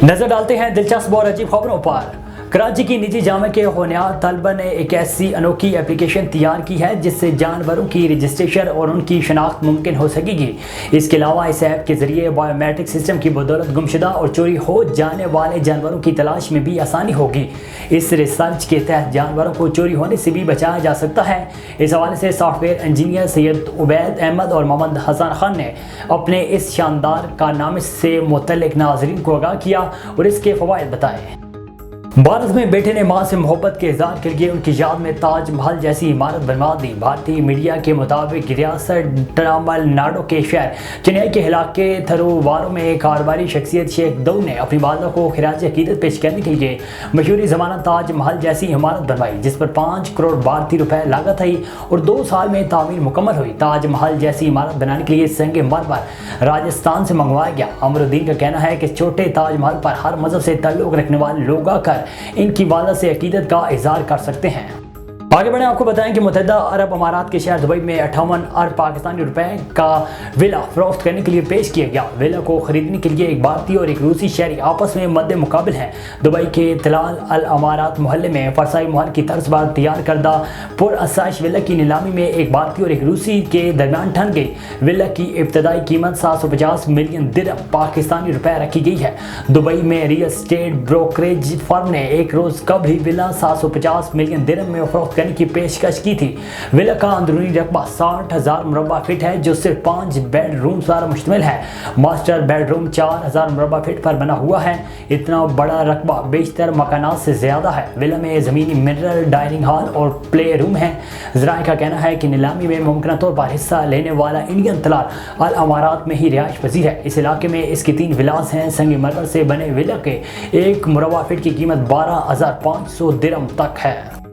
नजर डालते हैं दिलचस्प और अजीब खबरों पर। कराची की निजी जामे के होनहार तलबा ने एक ऐसी अनोखी एप्लीकेशन तैयार की है जिससे जानवरों की रजिस्ट्रेशन और उनकी शनाख्त मुमकिन हो सकेगी। इसके अलावा इस ऐप के जरिए बायोमेट्रिक सिस्टम की बदौलत गुमशुदा और चोरी हो जाने वाले जानवरों की तलाश में भी आसानी होगी। इस रिसर्च के तहत जानवरों को चोरी होने से भी बचाया जा सकता है। इस हवाले से सॉफ्टवेयर इंजीनियर सैयद उबैद अहमद और मोहम्मद हसन खान ने अपने इस शानदार कारनामे से मुतल्लिक नाज़रीन को आगाह किया और इसके फ़वाइद बताए। भारत में बेटे ने मां से मोहब्बत के इज़हार के लिए उनकी याद में ताज महल जैसी इमारत बनवा दी। भारतीय मीडिया के मुताबिक रियासत तमिलनाडु के शहर चेन्नई के इलाके थरुवारू में एक कारोबारी शख्सियत शेख दऊ ने अपनी वालदा को खिराज अकीदत पेश करने के लिए मशहूरी ज़माना ताज महल जैसी इमारत बनवाई, जिस पर 5 करोड़ भारतीय रुपए लागत आई और 2 साल में तामीर मुकम्मल हुई। ताज महल जैसी इमारत बनाने के लिए संग मरमर राजस्थान से मंगवाया गया। अमरुद्दीन का कहना है कि छोटे ताज महल पर हर मजहब से ताल्लुक़ रखने वाले लोग आकर इनकी वादा से अकीदत का इज़हार कर सकते हैं। आगे बढ़े आपको बताएं कि मुत्तहिदा अरब अमारात के शहर दुबई में 58 अरब पाकिस्तानी रुपए का विला फरोख्त करने के लिए पेश किया गया। विला को खरीदने के लिए एक भारतीय और एक रूसी शहरी आपस में मद्दे मुकाबिल हैं। दुबई के तलाल अल अमारात मोहल्ले में फरसाई महल की तर्ज पर तैयार करदा पुरअसाइश विला की नीलामी में एक भारतीय और एक रूसी के दरमियान ठन गई। विला की इब्तदाई कीमत 750 मिलियन दिरहम पाकिस्तानी रुपए रखी गई है। दुबई में रियल एस्टेट ब्रोकरेज फर्म ने एक रोज कबल ही विला 750 मिलियन दिरहम में फरोख्त की पेशकश की थी। विला का अंदरूनी रकबा 60,000 मुरब्बा फीट है, जो सिर्फ 5 बेडरूम पर मुश्तमिल है। मास्टर बेडरूम 4,000 मुरब्बा फीट पर बना हुआ है। इतना बड़ा रकबा बेशतर मकानात से ज्यादा है। विला में जमीनी मिनरल डाइनिंग हॉल और प्ले रूम है। ज़राए का कहना है कि नीलामी में मुमकिन तौर पर हिस्सा लेने वाला इंडियन तलाल अल अमारात में ही रिहाइश पजीर है। इस इलाके में इसके 3 विलास हैं। संग मरमर से बने विला के 1 मुरब्बा फीट की कीमत 12,500 दिरहम तक है।